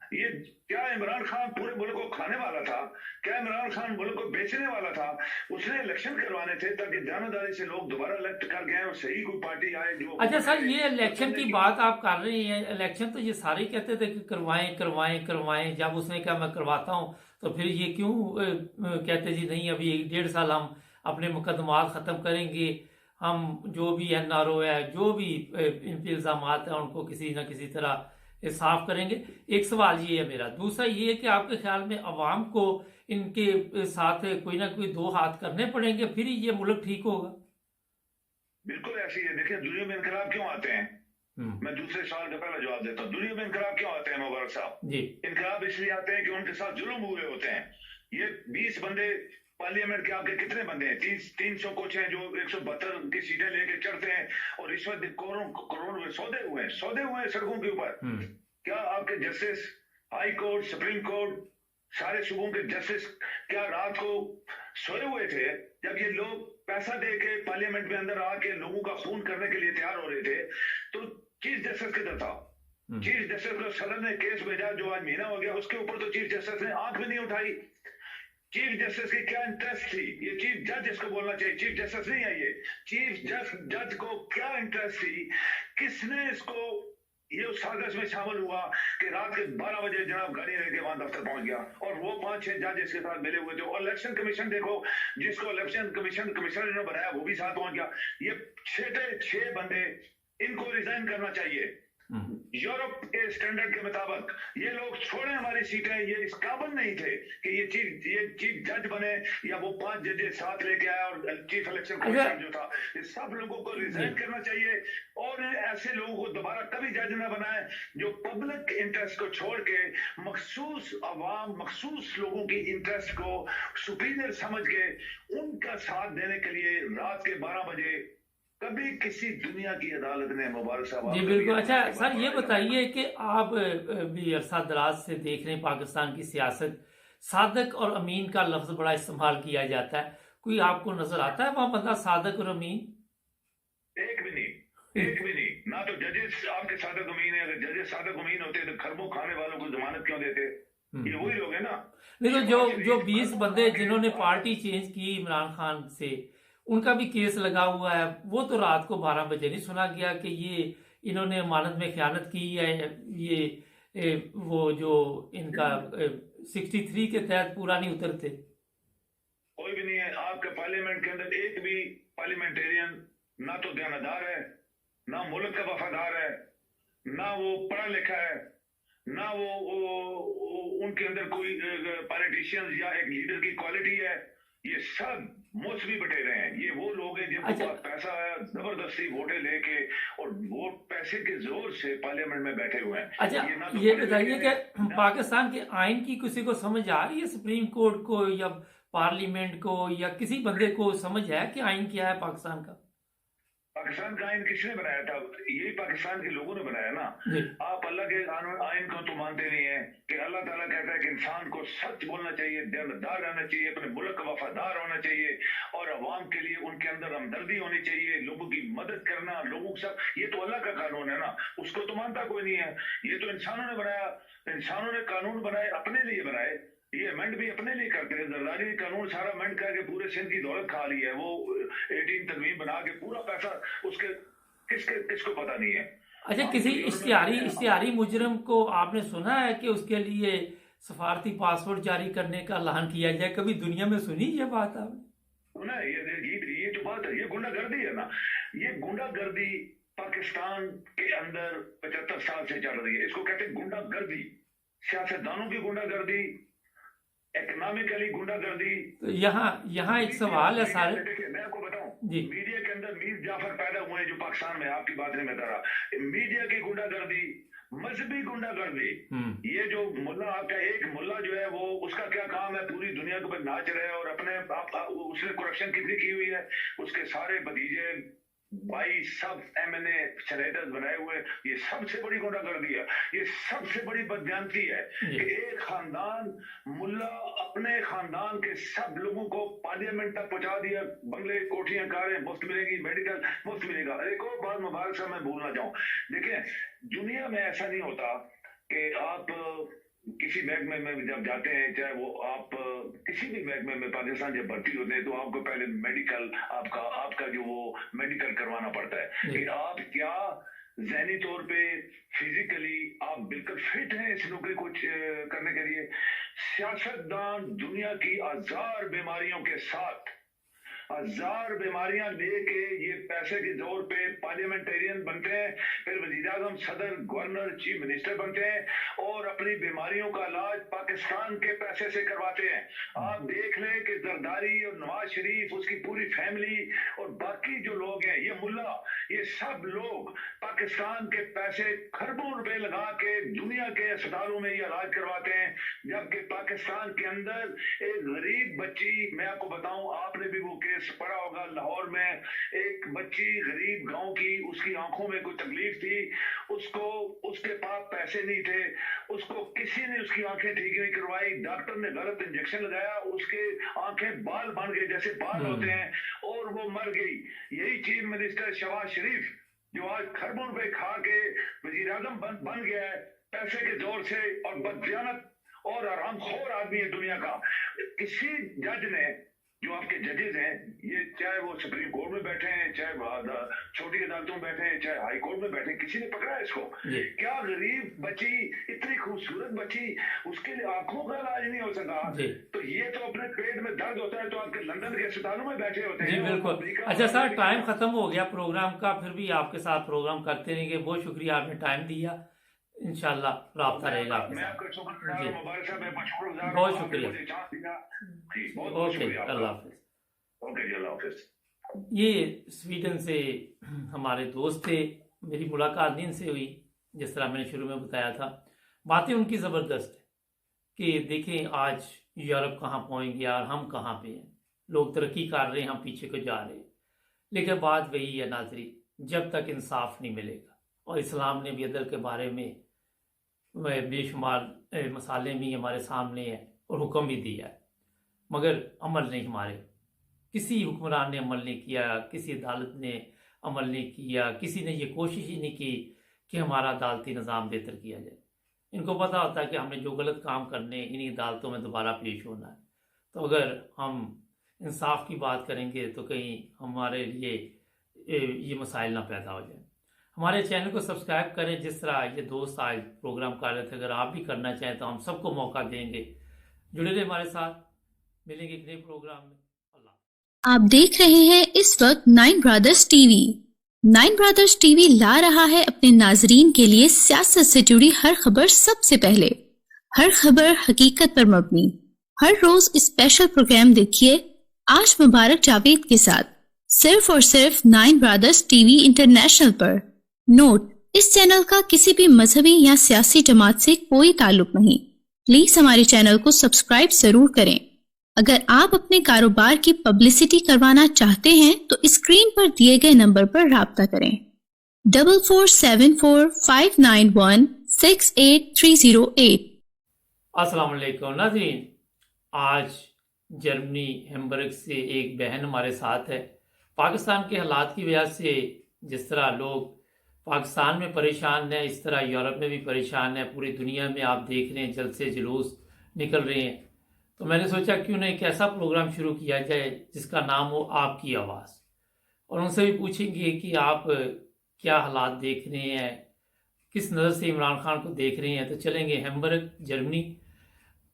ये क्या इमरान खान पूरे मुल्क को खाने वाला था? क्या इमरान खान मुल्क को बेचने वाला था? उसने इलेक्शन करवाने थे ताकि जानदारी से लोग दोबारा इलेक्ट कर गए और सही कोई पार्टी आए जो। अच्छा सर, ये इलेक्शन की बात आप कर रहे हैं, इलेक्शन तो ये सारे कहते थे कि करवाएं करवाएं करवाएं। जब उसने कहा मैं करवाता हूं, तो फिर ये क्यों कहते जी नहीं, अभी 1-1.5 साल हम अपने मुकदमात ख़त्म करेंगे, हम जो भी NRO है, जो भी इन पे इल्ज़ाम है उनको किसी न किसी तरह साफ करेंगे। एक सवाल ये है मेरा। दूसरा ये है कि आपके ख्याल में अवाम को इनके साथ कोई ना कोई 2 हाथ करने पड़ेंगे, फिर ये मुल्क ठीक होगा? बिल्कुल ऐसी है। देखिए दुनिया में इनकलाब क्यों आते हैं, मैं दूसरे सवाल का पहला जवाब देता हूँ। दुनिया में इनकलाब क्यों आते हैं मुबारक साहब? जी। इनकलाब इसलिए आते हैं कि उनके साथ जुल्म हुए होते हैं। ये 20 बंदे पार्लियामेंट के, आपके कितने बंदे हैं? 300 कुछ हैं जो 172 की सीटें लेके चढ़ते हैं और रिश्वत करोड़ों में सौदे हुए हैं सड़कों के ऊपर। क्या आपके justice, high court, supreme court, सारे सूबों के जस्टिस क्या रात को सोए हुए थे जब ये लोग पैसा दे के पार्लियामेंट में अंदर आके लोगों का खून करने के लिए तैयार हो रहे थे? तो चीफ जस्टिस किधर था? चीफ जस्टिस को सदन ने केस भेजा जो आज महीना हो गया, उसके ऊपर तो चीफ जस्टिस ने आंख भी नहीं उठाई। चीफ जस्टिस की क्या इंटरेस्ट थी? ये चीफ जज इसको बोलना चाहिए, चीफ जस्टिस नहीं है ये। चीफ जज को क्या इंटरेस्ट थी? किसने इसको ये उस साजिश में शामिल हुआ कि रात के 12 बजे जनाब गाड़ी लेके वहां दफ्तर पहुंच गया और वो 5-6 जज इसके साथ मिले हुए थे। और इलेक्शन कमीशन देखो, जिसको इलेक्शन कमीशन कमिश्नर ने बनाया वो भी साथ पहुंच गया। ये 6 बंदे, इनको रिजाइन करना चाहिए यूरोप के स्टैंडर्ड के मुताबिक। ये लोग छोड़े हमारी सीटें, ये इस काबिल नहीं थे कि ये चीफ जज बने या वो 5 जजेस साथ लेके आया और चीफ इलेक्शन कमिश्नर जो था। इस सब लोगों को रिजाइन करना चाहिए और ऐसे लोगों को दोबारा कभी जज ना बनाए जो पब्लिक इंटरेस्ट को छोड़ के मखसूस अवाम, मखसूस लोगों की इंटरेस्ट को सुपीरियर समझ के उनका साथ देने के लिए रात के 12 बजे कभी किसी दुनिया की अदालत ने मुबारक साहब। जी बिल्कुल। अच्छा सर, ये बताइए कि आप भी अरसा दराज से देख रहे हैं पाकिस्तान की सियासत, सादक और अमीन का लफ्ज बड़ा इस्तेमाल किया जाता है, कोई आपको नजर आता है वहां बंदा सादक और अमीन? एक भी नहीं। ना तो जजेस आपके सादक अमीन है। अगर जजेस सादक अमीन होते तो खरबों खाने वालों को जमानत क्यों देते? ये वही लोग है ना। देखो जो 20 बंदे जिन्होंने पार्टी चेंज की इमरान खान से, उनका भी केस लगा हुआ है। वो तो रात को 12 बजे नहीं सुना गया कि ये इन्होंने अमानत में खयानत की है। ये वो जो इनका 63 के तहत पूरा नहीं उतरते। कोई भी नहीं है आपके पार्लियामेंट के अंदर, एक भी पार्लियामेंटेरियन ना तो ध्यानदार है, ना मुल्क का वफादार है, ना वो पढ़ा लिखा है, ना वो उनके अंदर कोई पॉलिटिशियंस या एक लीडर की क्वालिटी है। ये सब मौसमी बटेरे हैं। ये वो लोग हैं जिनके पास पैसा है, जबरदस्ती वोटें लेके और वोट पैसे के जोर से पार्लियामेंट में बैठे हुए हैं। अच्छा ये बताइए कि पाकिस्तान के आइन की किसी को समझ आ रही है? सुप्रीम कोर्ट को या पार्लियामेंट को या किसी बंदे को समझ है कि आइन क्या है पाकिस्तान का? पाकिस्तान का आइन किसने बनाया था? यही पाकिस्तान के लोगों ने बनाया ना। आप अल्लाह के आइन को तो मानते नहीं है कि अल्लाह ताला कहता है कि इंसान को सच बोलना चाहिए, दयानतदार रहना चाहिए, अपने मुल्क का वफादार होना चाहिए और अवाम के लिए उनके अंदर हमदर्दी होनी चाहिए, लोगों की मदद करना, लोगों के सब। ये तो अल्लाह का कानून है ना, उसको तो मानता कोई नहीं है। ये तो इंसानों ने बनाया, इंसानों ने कानून बनाए, अपने लिए बनाए। ये अमेंड भी अपने लिए करते हैं। जरदारी कानून सारा अमेंड करके पूरे सिंध की दौलत खा ली है। वो 18 तरमीम बना के पूरा पैसा उसके किसको पता नहीं है। अच्छा किसी इश्तिहारी मुजरिम को आपने सुना है कि उसके लिए सफारती पासपोर्ट जारी करने का ऐलान किया जाए? कभी दुनिया में सुनी ये बात आपने? सुना है? ये जो बात है ये गुंडागर्दी है ना। ये गुंडागर्दी पाकिस्तान के अंदर 75 साल से चल रही है। इसको कहते हैं गुंडागर्दी। सियासतदानों की गुंडागर्दी, इकोनॉमिकली गुंडागर्दी। तो यहाँ एक सवाल है सारे। देखिए मैं आपको बताऊं, मीडिया के अंदर मीर जाफर पैदा हुए हैं जो पाकिस्तान में, आपकी बात नहीं बता रहा। मीडिया की गुंडागर्दी, मजहबी गुंडागर्दी। ये जो मुल्ला, आपका एक मुल्ला जो है वो, उसका क्या काम है? पूरी दुनिया के ऊपर नाच रहे हैं और अपने उसने करप्शन कितनी की हुई है, उसके सारे भतीजे भाई सब एमएनए सेनेटर्स बनाए हुए। ये सबसे बड़ी गुंडागर्दी है, ये सबसे बड़ी बदज्ञानती है कि एक खानदान मुल्ला अपने खानदान के सब लोगों को पार्लियामेंट तक पहुंचा दिया। बंगले, कोठियां, कारें मुफ्त मिलेगी, मेडिकल मुफ्त मिलेगा। एक और बात मुबारक साहब मैं भूलना चाहूं, देखिए दुनिया में ऐसा नहीं होता कि आप किसी महकमे में जब जाते हैं, चाहे वो आप किसी भी महकमे में पाकिस्तान जब भर्ती होते हैं, तो आपको पहले मेडिकल, आपका जो वो मेडिकल करवाना पड़ता है कि आप क्या ज़हनी तौर पे, फिजिकली आप बिल्कुल फिट हैं इस नौकरी को करने के लिए। सियासतदान दुनिया की हजार बीमारियों के साथ, हजार बीमारियां लेके ये पैसे के जोर पे पार्लियामेंटेरियन बनते हैं, फिर वज़ीर-ए-आज़म, सदर, गवर्नर, चीफ मिनिस्टर बनते हैं और अपनी बीमारियों का इलाज पाकिस्तान के पैसे से करवाते हैं। आप देख लें कि जरदारी और नवाज शरीफ, उसकी पूरी फैमिली और बाकी जो लोग हैं, ये मुल्ला, ये सब लोग पाकिस्तान के पैसे खरबों रुपए लगा के दुनिया के अस्पतालों में ये इलाज करवाते हैं, जबकि पाकिस्तान के अंदर एक गरीब बच्ची, मैं आपको बताऊं, आपने भी वो केस पढ़ा होगा, लाहौर में एक बच्ची गरीब गांव की, उसकी आंखों में कोई तकलीफ थी, उसको, उसके पास पैसे नहीं थे, उसको किसी ने उसकी आंखें ठीक नहीं करवाई, डॉक्टर ने गलत इंजेक्शन लगाया, उसके आंखें बाल बन गए जैसे बाल होते हैं, और वो मर गई। यही चीफ मिनिस्टर शहबाज शरीफ, जो आज खरबों रुपए खा के वजीर आजम बन गया है पैसे के जोर से, और बददियानत और हरामखोर आदमी है दुनिया का, किसी जज ने, जो आपके जजेस हैं, ये चाहे वो सुप्रीम कोर्ट में बैठे हैं, चाहे छोटी अदालतों में बैठे हैं, चाहे हाई कोर्ट में बैठे हैं, किसी ने पकड़ा है इसको? क्या गरीब बच्ची, इतनी खूबसूरत बच्ची, उसके लिए आंखों का इलाज नहीं हो सका? तो ये तो अपने पेट में दर्द होता है तो आपके लंदन के अस्पतालों में बैठे होते हैं। जी बिल्कुल। अच्छा सर, टाइम खत्म हो गया प्रोग्राम का, फिर भी आपके साथ प्रोग्राम करते रहेंगे। बहुत शुक्रिया, आपने टाइम दिया। इंशाल्लाह राब्ता रहेगा आपके साथ। बहुत शुक्रिया। ओके, अल्लाह हाफिज। ओके जी, अल्लाह हाफिज। ये स्वीडन से हमारे दोस्त थे, मेरी मुलाकात नहीं इनसे हुई, जिस तरह मैंने शुरू में बताया था। बातें उनकी ज़बरदस्त है कि देखें आज यूरोप कहाँ पहुँच गया और हम कहाँ पे हैं। लोग तरक्की कर रहे हैं, हम पीछे को जा रहे हैं। लेकिन बात वही है नाज़रीन, जब तक इंसाफ नहीं मिलेगा, और इस्लाम ने भी अदल के बारे में बेशुमार मसाले भी हमारे सामने हैं और हुक्म भी दिया है, मगर अमल नहीं, हमारे किसी हुक्मरान ने अमल नहीं किया, किसी अदालत ने अमल नहीं किया, किसी ने ये कोशिश ही नहीं की कि हमारा अदालती निज़ाम बेहतर किया जाए। इनको पता होता है कि हमने जो गलत काम करने इन्हीं अदालतों में दोबारा पेश होना है। तो अगर हम इंसाफ की बात करेंगे तो कहीं हमारे लिए ये मसाइल ना पैदा हो जाए। हमारे चैनल को सब्सक्राइब करें, जिस तरह ये दोस्त आज प्रोग्राम कर रहे थे। अगर आप भी करना चाहें तो हम सबको मौका देंगे। जुड़े रहे हमारे साथ, मिलेंगे एक नए प्रोग्राम में। अल्लाह। आप देख रहे हैं इस वक्त nine brothers TV. Nine brothers TV ला रहा है अपने नाजरीन के लिए सियासत से जुड़ी हर खबर सबसे पहले, हर खबर हकीकत पर मबनी। हर रोज स्पेशल प्रोग्राम देखिए आज मुबारक जावेद के साथ, सिर्फ और सिर्फ नाइन ब्रदर्स टीवी इंटरनेशनल पर। नोट, इस चैनल का किसी भी मजहबी या सियासी जमात से कोई ताल्लुक नहीं। प्लीज हमारे चैनल को सब्सक्राइब जरूर करें। अगर आप अपने कारोबार की पब्लिसिटी करवाना चाहते हैं तो स्क्रीन पर दिए गए नंबर पर राब्ता करें 447459168308। अस्सलाम वालेकुम नाज़रीन, आज जर्मनी हैम्बर्ग से एक बहन हमारे साथ है। पाकिस्तान के हालात की वजह से जिस तरह लोग पाकिस्तान में परेशान हैं, इस तरह यूरोप में भी परेशान है। पूरी दुनिया में आप देख रहे हैं जलसे जुलूस निकल रहे हैं। तो मैंने सोचा क्यों ना एक ऐसा प्रोग्राम शुरू किया जाए जिसका नाम हो आपकी आवाज़, और उनसे भी पूछेंगे कि आप क्या हालात देख रहे हैं, किस नज़र से इमरान खान को देख रहे हैं। तो चलेंगे हैम्बर्ग, जर्मनी।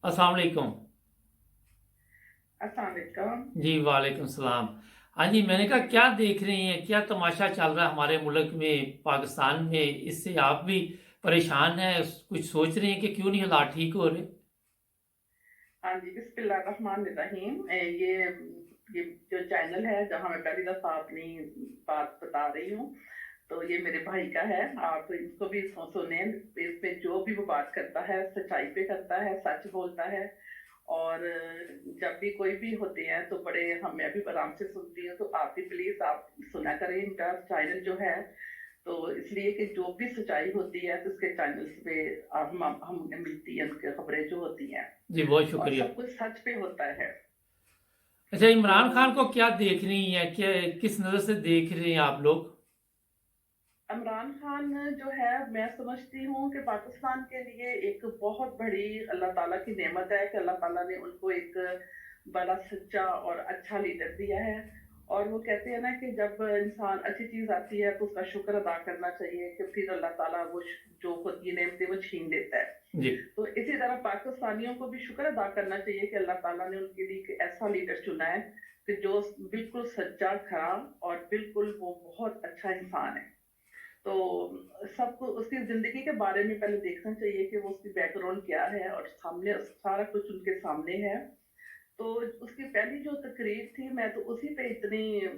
अस्सलाम वालेकुम। अस्सलाम वालेकुम। जी वालेकुम सलाम। हाँ जी, मैंने कहा क्या देख रही हैं, क्या तमाशा चल रहा है हमारे मुल्क में, पाकिस्तान में, इससे आप भी परेशान हैं, कुछ सोच रहे हैं कि क्यों नहीं हालात ठीक हो रहे? हाँ जी, बिस्मिल्लाहिर्रहमानिर्रहीम। ये जो चैनल है जहाँ मैं पहली दफा अपनी बात बता रही हूँ, तो ये मेरे भाई का है। आप इसको भी सुने। इसमें जो भी वो बात करता है सच्चाई पे करता है, सच बोलता है। और जब भी कोई भी होते हैं तो बड़े मैं भी आराम से सुनती हूँ। तो आप भी प्लीज आप सुना करें इनका चैनल जो है। तो इसलिए कि जो भी सच्चाई होती है तो उसके चैनल्स पे हम मिलती है, उनकी खबरें जो होती हैं। जी बहुत शुक्रिया। सब कुछ सच पे होता है। अच्छा, इमरान खान को क्या देख रही हैं, क्या किस नजर से देख रहे हैं आप लोग? इमरान खान जो है, मैं समझती हूँ कि पाकिस्तान के लिए एक बहुत बड़ी अल्लाह ताला की नेमत है कि अल्लाह ताला ने उनको एक बड़ा सच्चा और अच्छा लीडर दिया है। और वो कहते हैं ना कि जब इंसान अच्छी चीज आती है तो उसका शुक्र अदा करना चाहिए कि फिर अल्लाह ताला वो जो होती है नेमतें वो छीन देता है। जी। तो इसी तरह पाकिस्तानियों को भी शुक्र अदा करना चाहिए कि अल्लाह ताला ने उनके लिए एक ऐसा लीडर चुना है कि जो बिल्कुल सच्चा, खरा और बिल्कुल वो बहुत अच्छा इंसान है। तो सबको उसकी जिंदगी के बारे में पहले देखना चाहिए कि वो उसकी बैकग्राउंड क्या है, और सामने सारा कुछ उनके सामने है। तो उसकी पहली जो तकरीर थी, मैं तो उसी पे इतनी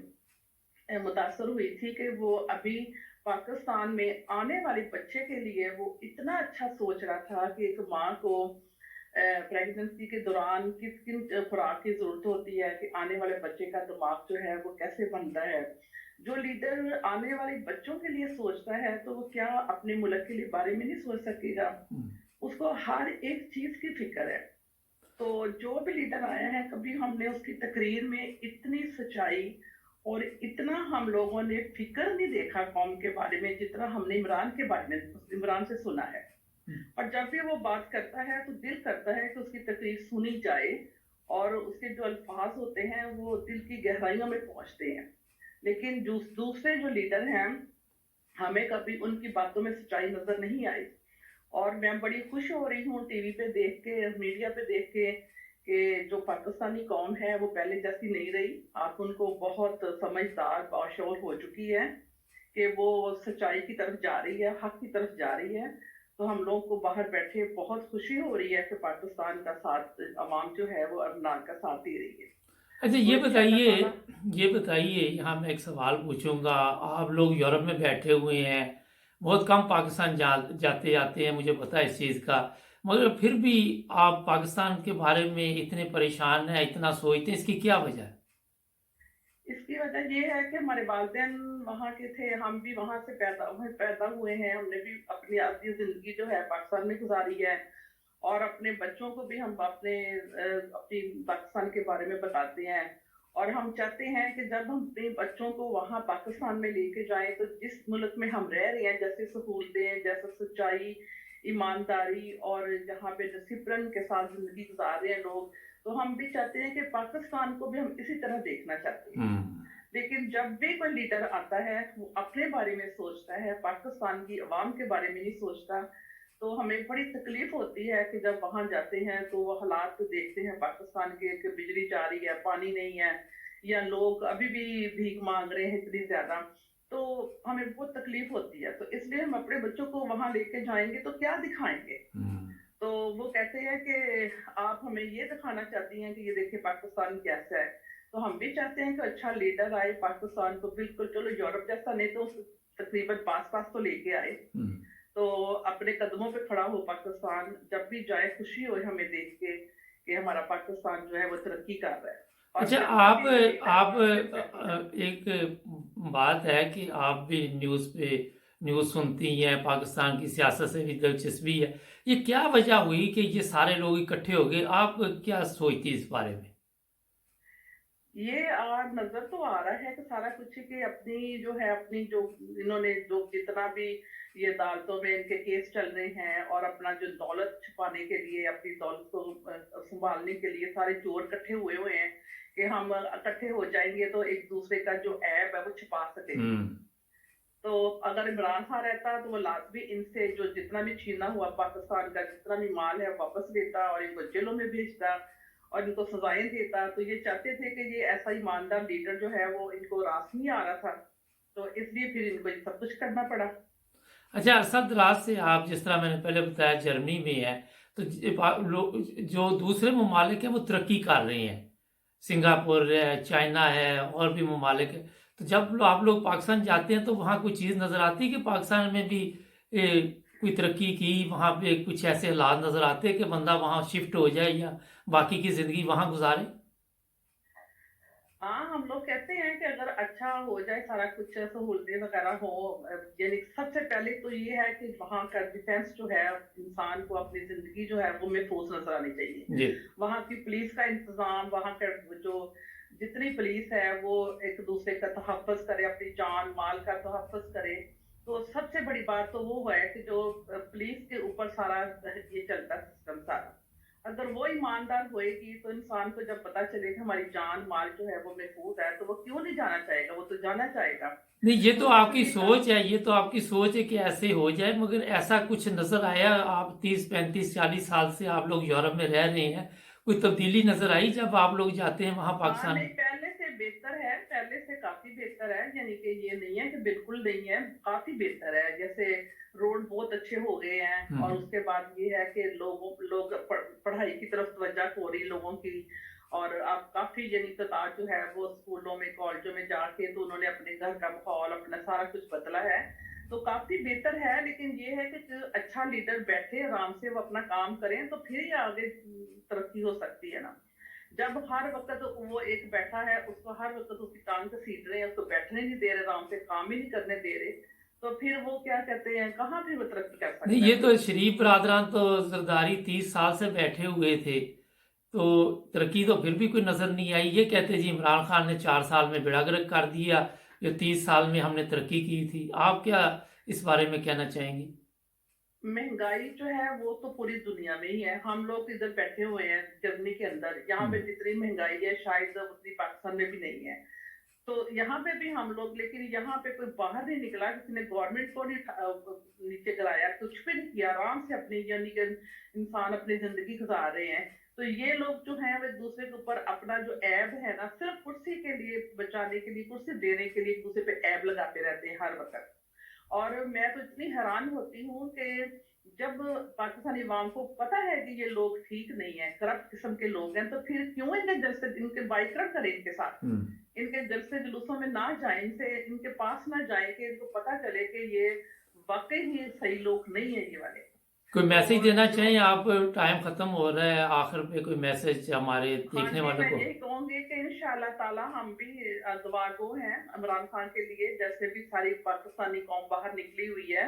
मुतासर हुई थी कि वो अभी पाकिस्तान में आने वाले बच्चे के लिए वो इतना अच्छा सोच रहा था कि एक माँ को प्रेगनेंसी के दौरान किस किन खुराक की जरूरत होती है, कि आने वाले बच्चे का दिमाग जो है वो कैसे बनता है। जो लीडर आने वाले बच्चों के लिए सोचता है तो वो क्या अपने मुल्क के लिए बारे में नहीं सोच सकेगा। उसको हर एक चीज की फिक्र है। तो जो भी लीडर आया है, कभी हमने उसकी तकरीर में इतनी सच्चाई और इतना हम लोगों ने फिक्र नहीं देखा कौम के बारे में जितना हमने इमरान के बारे में इमरान से सुना है। और जब भी वो बात करता है तो दिल करता है कि उसकी तकरीर सुनी जाए और उसके जो अल्फाज होते हैं वो दिल की गहराइयों में पहुंचते हैं। लेकिन दूसरे जो लीडर हैं, हमें कभी उनकी बातों में सच्चाई नजर नहीं आई। और मैं बड़ी खुश हो रही हूँ टीवी पे देख के, मीडिया पे देख के, कि जो पाकिस्तानी कौम है वो पहले जैसी नहीं रही। आप उनको बहुत समझदार बाशऊर हो चुकी है कि वो सच्चाई की तरफ जा रही है, हक की तरफ जा रही है। तो हम लोग को बाहर बैठे बहुत खुशी हो रही है कि पाकिस्तान का साथ अवाम जो है वो अरनान का साथ दे रही है। अच्छा, ये बताइए, यहाँ मैं एक सवाल पूछूंगा। आप लोग यूरोप में बैठे हुए हैं, बहुत कम पाकिस्तान जाते आते हैं, मुझे पता है इस चीज़ का, मगर फिर भी आप पाकिस्तान के बारे में इतने परेशान हैं, इतना सोचते हैं, इसकी क्या वजह है? इसकी वजह ये है कि हमारे वालिदैन वहाँ के थे, हम भी वहाँ से पैदा हुए हैं, हमने भी अपनी आधी जिंदगी जो है पाकिस्तान में गुजारी है। और अपने बच्चों को भी हम अपनी पाकिस्तान के बारे में बताते हैं। और हम चाहते हैं कि जब हम अपने बच्चों को वहाँ पाकिस्तान में लेके जाएं तो जिस मुल्क में हम रह रहे हैं, जैसे सहूलतें, जैसे सच्चाई, ईमानदारी और जहाँ पे डिसिप्लिन के साथ जिंदगी गुजार रहे हैं लोग, तो हम भी चाहते हैं कि पाकिस्तान को भी हम इसी तरह देखना चाहते हैं। लेकिन जब भी कोई लीडर आता है वो अपने बारे में सोचता है, पाकिस्तान की अवाम के बारे में नहीं सोचता। तो हमें बड़ी तकलीफ होती है कि जब वहां जाते हैं तो वो हालात तो देखते हैं पाकिस्तान के कि बिजली जा रही है, पानी नहीं है, या लोग अभी भी भीख मांग रहे हैं इतनी ज्यादा। तो हमें बहुत तकलीफ होती है। तो इसलिए हम अपने बच्चों को वहां लेके जाएंगे तो क्या दिखाएंगे। तो वो कहते हैं कि आप हमें ये दिखाना चाहती हैं कि ये देखिए पाकिस्तान कैसा है। तो हम भी चाहते हैं कि अच्छा लीडर आए पाकिस्तान को, बिल्कुल चलो यूरोप जैसा नहीं तो तकरीबन पास पास तो लेके आए, तो अपने कदमों पे खड़ा हो पाकिस्तान। जब भी जाए खुशी हो हमें देख के कि हमारा पाकिस्तान जो है वो तरक्की कर रहा है। अच्छा, आप एक बात है कि आप भी न्यूज़ सुनती हैं, पाकिस्तान की सियासत से भी दिलचस्पी है। ये क्या वजह हुई कि ये सारे लोग इकट्ठे हो गए? आप क्या सोचती इस बारे में? ये आज नजर तो आ रहा है कि सारा कुछ कि अपनी जो इन्होंने जो जितना भी ये अदालतों में इनके केस चल रहे हैं और अपना जो दौलत छुपाने के लिए, अपनी दौलत को संभालने के लिए सारे चोर इकट्ठे हुए हैं कि हम इकट्ठे हो जाएंगे तो एक दूसरे का जो ऐब है वो छुपा सकेंगे। तो अगर इमरान खान रहता तो वो लाजमी इनसे जो जितना भी छीना हुआ पाकिस्तान का जितना भी माल है वापस लेता और इनको जेलों में भेजता और इनको सजाएं देता। तो ये चाहते थे कि ये ऐसा ईमानदार लीडर जो है वो इनको रास नहीं आ रहा था, तो इसलिए फिर इनको सब कुछ करना पड़ा। अच्छा, अरशद राज से आप जिस तरह मैंने पहले बताया जर्मनी में है, तो जो दूसरे ममालिक हैं वो तरक्की कर रहे हैं, सिंगापुर है, चाइना है, और भी ममालिक है। तो जब आप लोग पाकिस्तान जाते हैं तो वहाँ कोई चीज़ नज़र आती है कि पाकिस्तान में भी कोई तरक्की की, वहाँ पे कुछ ऐसे हालात नज़र आते हैं कि बंदा वहाँ शिफ्ट हो जाए या बाकी की ज़िंदगी वहाँ गुजारे? हाँ, हम लोग कहते हैं कि अगर अच्छा हो जाए सारा कुछ, सहूलतें वगैरह हो, यानी सबसे पहले तो ये है कि वहाँ का डिफेंस जो है इंसान को अपनी जिंदगी जो है वो महफूज नजर आनी चाहिए। वहाँ की पुलिस का इंतजाम, वहाँ का जो जितनी पुलिस है वो एक दूसरे का तहफ़्फ़ुज़ करे, अपनी जान माल का तहफ़्फ़ुज़ करे। तो सबसे बड़ी बात तो वो है कि जो पुलिस के ऊपर सारा ये चलता सिस्टम सारा, अगर वो ईमानदार होएगी तो इंसान को जब पता चले कि हमारी जान माल जो है वो महफूज है तो वो क्यों नहीं जाना चाहेगा, वो तो जाना चाहेगा। नहीं, ये तो आपकी सोच है, ये तो आपकी सोच है कि ऐसे हो जाए, मगर ऐसा कुछ नजर आया? आप 30 35 40 साल से आप लोग यूरोप में रह रहे हैं, कोई तब्दीली नजर आई जब आप लोग जाते हैं वहां पाकिस्तान? नहीं, पहले से बेहतर है, पहले से काफी बेहतर है। यानी कि ये नहीं है कि बिल्कुल नहीं है, काफी बेहतर है। जैसे रोड बहुत अच्छे हो गए हैं और उसके बाद ये है कि लोग पढ़ाई की तरफ तवज्जो हो रही लोगों की, और अब काफी यानी तादाद जो है वो स्कूलों में कॉलेजों में जाके तो उन्होंने अपने घर का माहौल अपना सारा कुछ बदला है, तो काफी बेहतर है। लेकिन ये है कि जो अच्छा लीडर बैठे आराम से वो अपना काम करें तो फिर ही आगे तरक्की हो सकती है ना। जब हर वक्त तो वो एक बैठा है, उसको हर वक्त उसकी टांग घसीट रहे हैं, उसको बैठने नहीं दे रहे, आराम से काम ही नहीं करने दे रहे, तो फिर वो क्या कहते हैं, कहाँ फिर वो तरक्की कर नहीं, सकता ये है। तो शरीफ बरादरान तो जरदारी 30 साल से बैठे हुए थे, तो तरक्की तो फिर भी कोई नजर नहीं आई। ये कहते जी इमरान खान ने 4 साल में बेड़ा गर्क कर दिया, जो 30 साल में हमने तरक्की की थी। आप क्या इस बारे में कहना चाहेंगे? महंगाई जो है वो तो पूरी दुनिया में ही है। हम लोग इधर बैठे हुए हैं जर्मनी के अंदर, यहाँ पे जितनी महंगाई है शायद उतनी पाकिस्तान में भी नहीं है। तो यहाँ पे भी हम लोग, लेकिन यहाँ पे कोई बाहर नहीं निकला, किसी ने गवर्नमेंट को नहीं नीचे कराया, कुछ भी नहीं किया, आराम से अपनी यानी कि इंसान अपनी जिंदगी गुजार रहे हैं। तो ये लोग जो हैं वो एक दूसरे के ऊपर अपना जो ऐब है ना, सिर्फ कुर्सी के लिए बचाने के लिए, कुर्सी देने के लिए एक दूसरे पे ऐब लगाते रहते हैं हर वक्त। और मैं तो इतनी हैरान होती हूँ कि जब पाकिस्तानी अवाम को पता है कि ये लोग ठीक नहीं है, करप्ट किस्म के लोग हैं, तो फिर क्यों इनके जलसे, इनके बाइकआउट करें इनके साथ, इनके जलसे जुलूसों में ना जाए, इनसे इनके पास ना जाए, कि इनको पता चले कि ये वाकई ही सही लोग नहीं है ये वाले। कोई मैसेज देना जो चाहें आप? टाइम खत्म हो रहा है, आखिर पे कोई मैसेज हमारे हाँ देखने जी, वालों मैं को? यही कहूंगी कि इंशाल्लाह ताला हम भी दुआगो हैं इमरान खान के लिए, जैसे भी सारी पाकिस्तानी कौम बाहर निकली हुई है,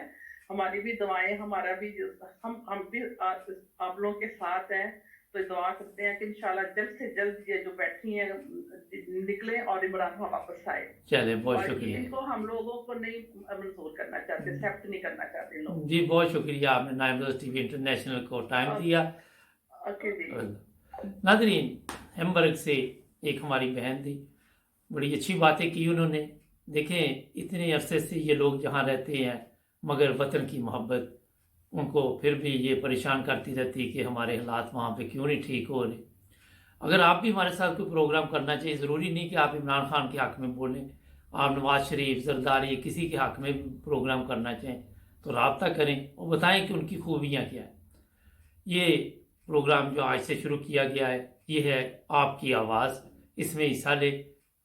हमारी भी दुआएं, हमारा भी हम भी आप लोगों के साथ हैं। तो दुआ करते हैं कि इंशाल्लाह जल्द से जल्द ये जो बैठी हैं निकले और इमरान खान वापस आए। चले, बहुत और शुक्रिया इनको हम लोगों को नहीं मंजूर करना चाहते, एक्सेप्ट नहीं करना चाहते लोग। जी, बहुत शुक्रिया, आपने 9 ब्रदर्स टीवी इंटरनेशनल को टाइम दिया। ओके जी। नाजरीन, हैम्बर्ग से एक हमारी बहन थी, बड़ी अच्छी बातें की उन्होंने। देखें, इतने अरसे से ये लोग जहाँ रहते हैं, मगर वतन की मोहब्बत उनको फिर भी ये परेशान करती रहती कि हमारे हालात वहाँ पे क्यों नहीं ठीक हो रहे। अगर आप भी हमारे साथ कोई प्रोग्राम करना चाहिए, ज़रूरी नहीं कि आप इमरान खान के हक़ में बोलें, आप नवाज शरीफ, जरदारी, किसी के हक़ में भी प्रोग्राम करना चाहें तो रब्ता करें और बताएं कि उनकी खूबियाँ क्या हैं। ये प्रोग्राम जो आज से शुरू किया गया है, ये है आपकी आवाज़। इसमें हिस्सा ले,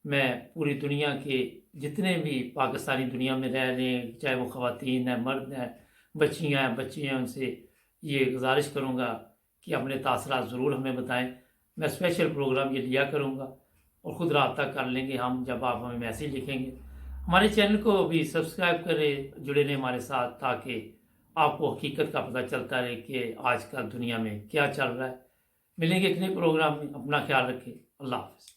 मैं पूरी दुनिया के जितने भी पाकिस्तानी दुनिया में रह रहे हैं, चाहे वो ख़वातीन हैं, मर्द हैं, बच्चियाँ हैं, बच्चे हैं, उनसे ये गुजारिश करूँगा कि अपने तासरात ज़रूर हमें बताएं। मैं स्पेशल प्रोग्राम ये लिया करूँगा और ख़ुद रब्ता कर लेंगे हम, जब आप हमें मैसेज लिखेंगे। हमारे चैनल को भी सब्सक्राइब करें, जुड़े रहें हमारे साथ, ताकि आपको हकीकत का पता चलता रहे कि आजकल दुनिया में क्या चल रहा है। मिलेंगे एक नए प्रोग्राम में, अपना ख्याल रखें। अल्लाह हाफ़िज़।